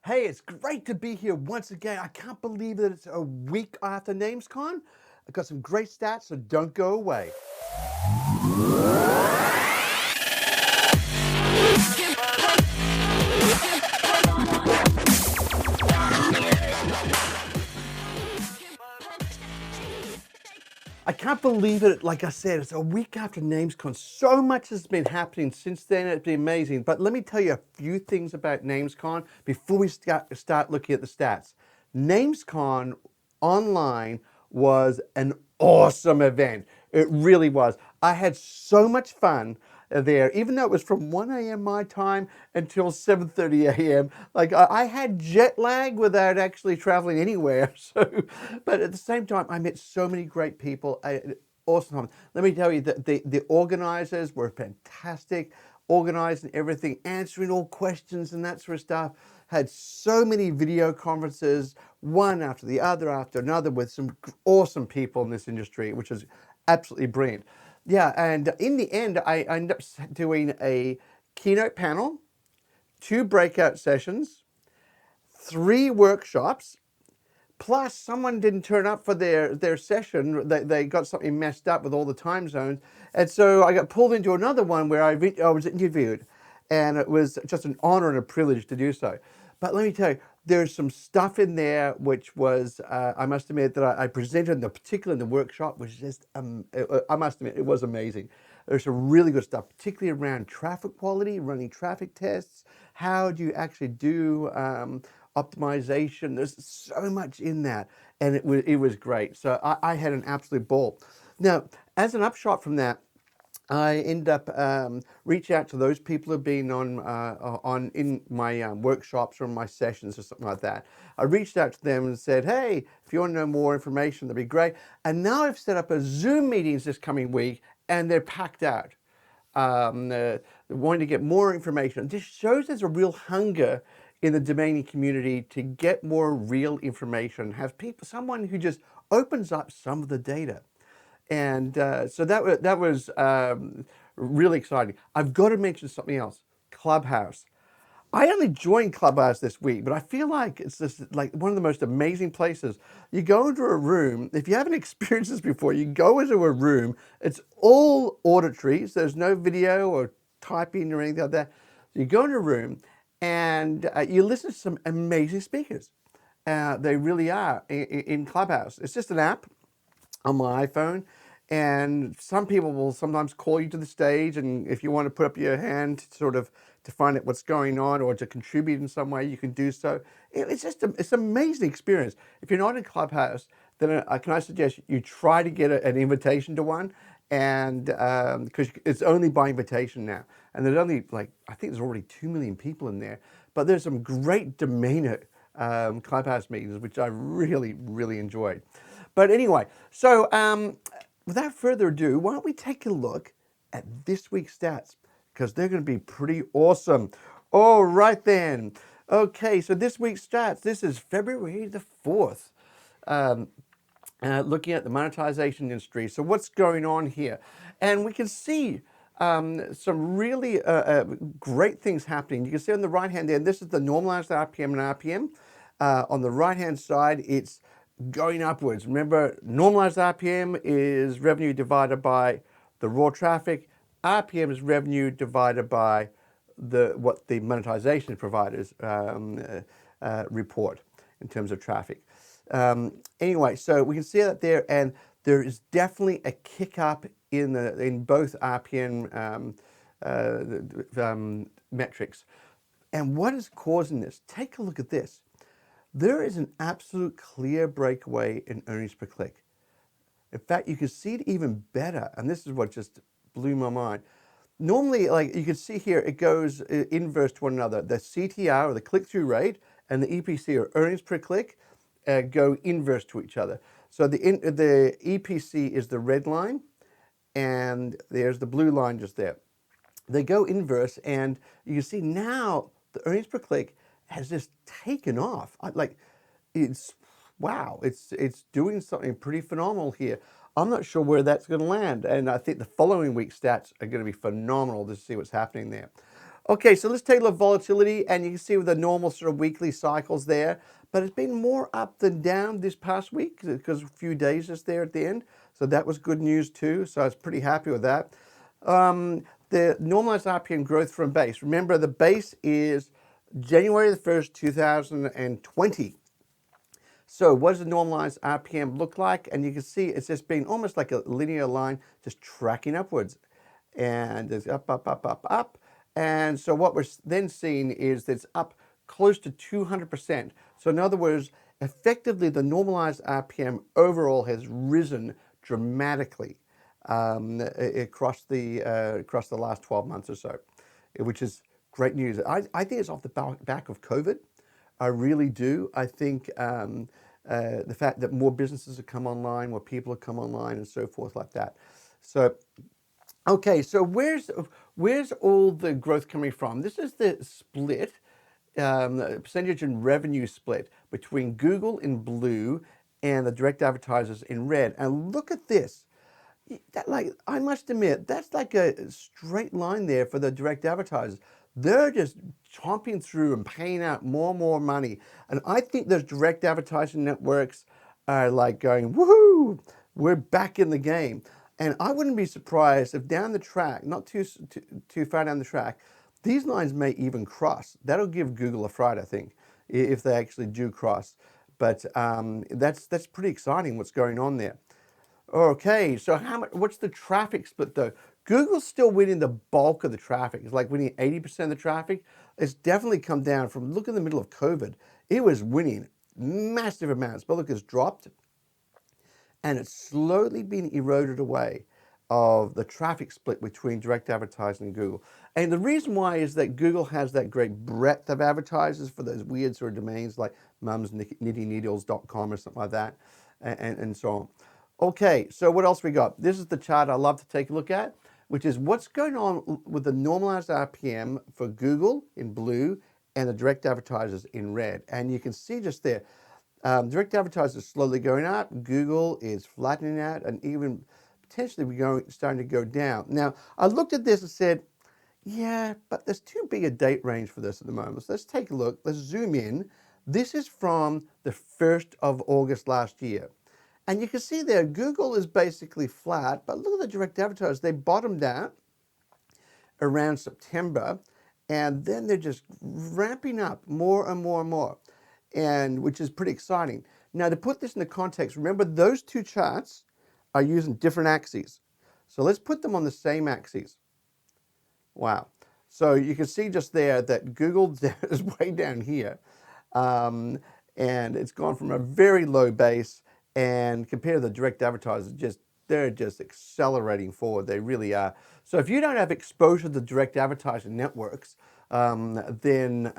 Hey, it's great to be here once again. I can't believe that it's a week after NamesCon. I've got some great stats, so don't go away. I can't believe it. Like I said, it's a week after NamesCon. So much has been happening since then. It's been amazing. But let me tell you a few things about NamesCon before we start looking at the stats. NamesCon Online was an awesome event. It really was. I had so much fun there, even though it was from 1 a.m. my time until 7:30 a.m. Like I had jet lag without actually traveling anywhere. So, but at the same time, I met so many great people. Awesome time. Let me tell you that the organizers were fantastic, organizing everything, answering all questions and that sort of stuff. Had so many video conferences, one after another, with some awesome people in this industry, which is absolutely brilliant. Yeah, and in the end, I ended up doing a keynote panel, 2 breakout sessions, 3 workshops, plus someone didn't turn up for their session. They got something messed up with all the time zones. And so I got pulled into another one where I was interviewed. And it was just an honor and a privilege to do so. But let me tell you, there's some stuff in there which was, I must admit, that I presented, particularly in the workshop, which just, I must admit, it was amazing. There's some really good stuff, particularly around traffic quality, running traffic tests. How do you actually do optimization? There's so much in that, and it was great. So I had an absolute ball. Now, as an upshot from that, I end up reaching out to those people who've been on in my workshops or my sessions or something like that. I reached out to them and said, "Hey, if you want to know more information, that'd be great." And now I've set up a Zoom meetings this coming week, and they're packed out. Wanting to get more information. This shows there's a real hunger in the domaining community to get more real information. Have someone who just opens up some of the data. And so that was really exciting. I've got to mention something else. ClubHouse. I only joined ClubHouse this week, but I feel like it's just like one of the most amazing places. You go into a room, if you haven't experienced this before, you go into a room, it's all auditory, so there's no video or typing or anything like that. You go into a room and you listen to some amazing speakers. They really are in ClubHouse. It's just an app on my iPhone, and some people will sometimes call you to the stage, and if you want to put up your hand to find out what's going on or to contribute in some way, you can do so. It's just it's an amazing experience. If you're not in Clubhouse, then can I suggest you try to get an invitation to one, and because it's only by invitation now, and there's only I think there's already 2 million people in there, but there's some great domainer Clubhouse meetings which I really enjoyed. But anyway, so without further ado, why don't we take a look at this week's stats, because they're going to be pretty awesome. All right then. Okay, so this week's stats, this is February the 4th. Looking at the monetization industry. So what's going on here? And we can see some really great things happening. You can see on the right hand there, this is the normalized RPM and RPM. On the right hand side, it's going upwards. Remember, normalized RPM is revenue divided by the raw traffic. RPM is revenue divided by what the monetization providers report in terms of traffic. Anyway, so we can see that there, and there is definitely a kick up in both RPM metrics. And what is causing this? Take a look at this. There is an absolute clear breakaway in earnings per click. In fact, you can see it even better, and this is what just blew my mind. Normally, like you can see here, it goes inverse to one another. The CTR, or the click-through rate, and the EPC, or earnings per click, go inverse to each other. So the EPC is the red line, and there's the blue line just there. They go inverse, and you can see now the earnings per click has just taken off. Wow, it's doing something pretty phenomenal here. I'm not sure where that's going to land, and I think the following week's stats are going to be phenomenal to see what's happening there. Okay, so let's take a look at volatility, and you can see with the normal sort of weekly cycles there, but it's been more up than down this past week because a few days is there at the end. So that was good news too. So I was pretty happy with that. The normalized RPM growth from base. Remember, the base is January the 1st, 2020. So what does the normalized RPM look like? And you can see it's just been almost like a linear line, just tracking upwards. And it's up, up, up, up, up. And so what we're then seeing is that it's up close to 200%. So in other words, effectively the normalized RPM overall has risen dramatically across the last 12 months or so, which is great news. I think it's off the back of COVID. I really do. I think the fact that more businesses have come online, more people have come online, and so forth like that. So, okay, so where's all the growth coming from? This is the split, percentage and revenue split between Google in blue and the direct advertisers in red. And look at this. That, like, I must admit, that's like a straight line there for the direct advertisers. They're just chomping through and paying out more and more money. And I think those direct advertising networks are like going, woohoo, we're back in the game. And I wouldn't be surprised if down the track, not too far down the track, these lines may even cross. That'll give Google a fright, I think, if they actually do cross. But that's pretty exciting what's going on there. Okay, so what's the traffic split though? Google's still winning the bulk of the traffic. It's like winning 80% of the traffic. It's definitely come down from, look in the middle of COVID. It was winning massive amounts, but look, it's dropped and it's slowly been eroded away of the traffic split between direct advertising and Google. And the reason why is that Google has that great breadth of advertisers for those weird sort of domains like mumsnittyneedles.com or something like that, and so on. Okay, so what else we got? This is the chart I love to take a look at, which is what's going on with the normalized RPM for Google in blue and the direct advertisers in red. And you can see just there, direct advertisers slowly going up, Google is flattening out, and even potentially starting to go down. Now, I looked at this and said, yeah, but there's too big a date range for this at the moment. So let's take a look. Let's zoom in. This is from the 1st of August last year. And you can see there, Google is basically flat, but look at the direct advertisers. They bottomed out around September, and then they're just ramping up more and more and more, and which is pretty exciting. Now, to put this into context, remember those two charts are using different axes. So let's put them on the same axes. Wow. So you can see just there that Google is way down here, and it's gone from a very low base. And compared to the direct advertisers, they're just accelerating forward. They really are. So if you don't have exposure to the direct advertising networks, then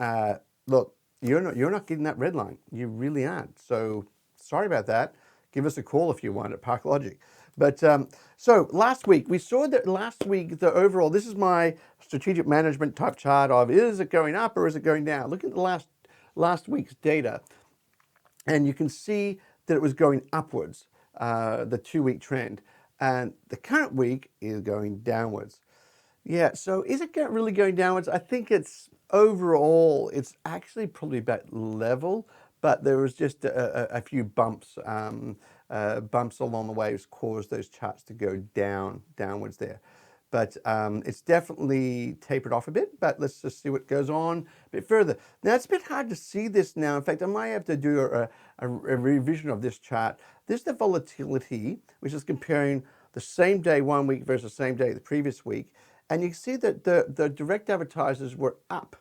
look, you're not getting that red line. You really aren't. So sorry about that. Give us a call if you want at ParkLogic. But so last week, we saw that last week, the overall, this is my strategic management type chart of, is it going up or is it going down? Look at the last week's data, and you can see that it was going upwards, the 2-week trend. And the current week is going downwards. Yeah, so is it really going downwards? I think it's overall, it's actually probably about level, but there was just a few bumps along the way which caused those charts to go downwards there. But it's definitely tapered off a bit, but let's just see what goes on a bit further. Now, it's a bit hard to see this now. In fact, I might have to do a revision of this chart. This is the volatility, which is comparing the same day 1 week versus the same day the previous week. And you can see that the direct advertisers were up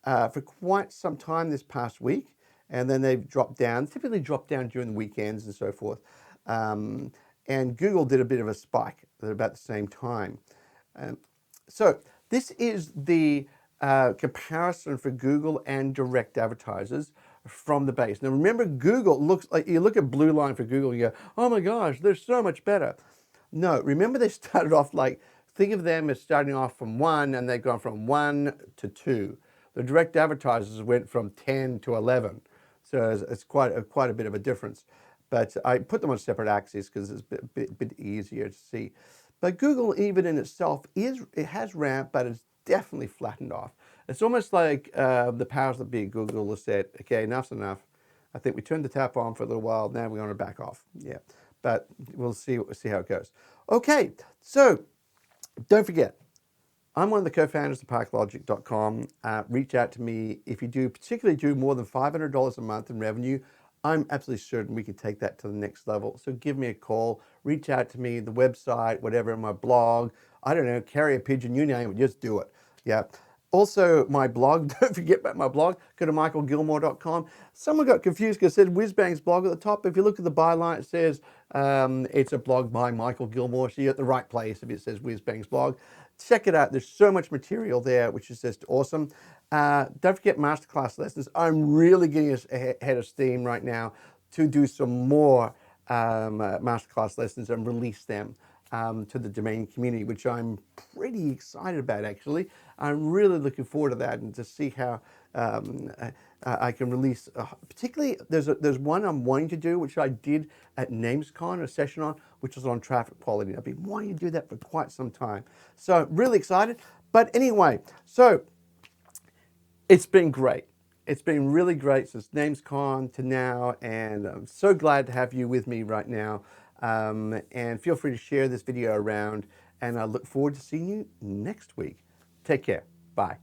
for quite some time this past week, and then they've dropped down, typically drop down during the weekends and so forth. And Google did a bit of a spike at about the same time. So this is the comparison for Google and direct advertisers from the base. Now remember, Google looks like, you look at blue line for Google and you go, oh my gosh, they're so much better. No, remember they started off like, think of them as starting off from 1 and they've gone from 1 to 2. The direct advertisers went from 10 to 11. So it's quite a bit of a difference. But I put them on separate axes because it's a bit easier to see. But Google, even in itself, it has ramped, but it's definitely flattened off. It's almost like the powers that be at Google have said, okay, enough's enough. I think we turned the tap on for a little while. Now we're going to back off. Yeah, but we'll see how it goes. Okay, so don't forget, I'm one of the co-founders of ParkLogic.com. Reach out to me if you particularly do more than $500 a month in revenue. I'm absolutely certain we can take that to the next level. So give me a call, reach out to me, the website, whatever, my blog. I don't know, carrier pigeon, you name it, just do it. Yeah. Also, my blog, don't forget about my blog. Go to michaelgilmore.com. Someone got confused because it said Whizbang's blog at the top. If you look at the byline, it says it's a blog by Michael Gilmore. So you're at the right place if it says Whizbang's blog. Check it out. There's so much material there, which is just awesome. Don't forget masterclass lessons. I'm really getting ahead of steam right now to do some more masterclass lessons and release them to the domain community, which I'm pretty excited about, actually. I'm really looking forward to that and to see how I can release, particularly there's one I'm wanting to do, which I did at NamesCon, a session on, which was on traffic quality. I've been wanting to do that for quite some time. So really excited. But anyway, so it's been great. It's been really great since NamesCon to now, and I'm so glad to have you with me right now. And feel free to share this video around, and I look forward to seeing you next week. Take care. Bye.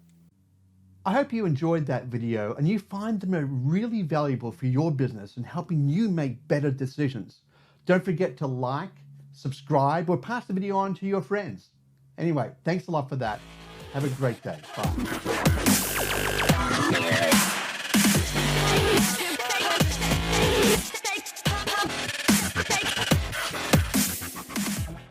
I hope you enjoyed that video and you find them really valuable for your business and helping you make better decisions. Don't forget to like, subscribe, or pass the video on to your friends. Anyway, thanks a lot for that. Have a great day. Bye.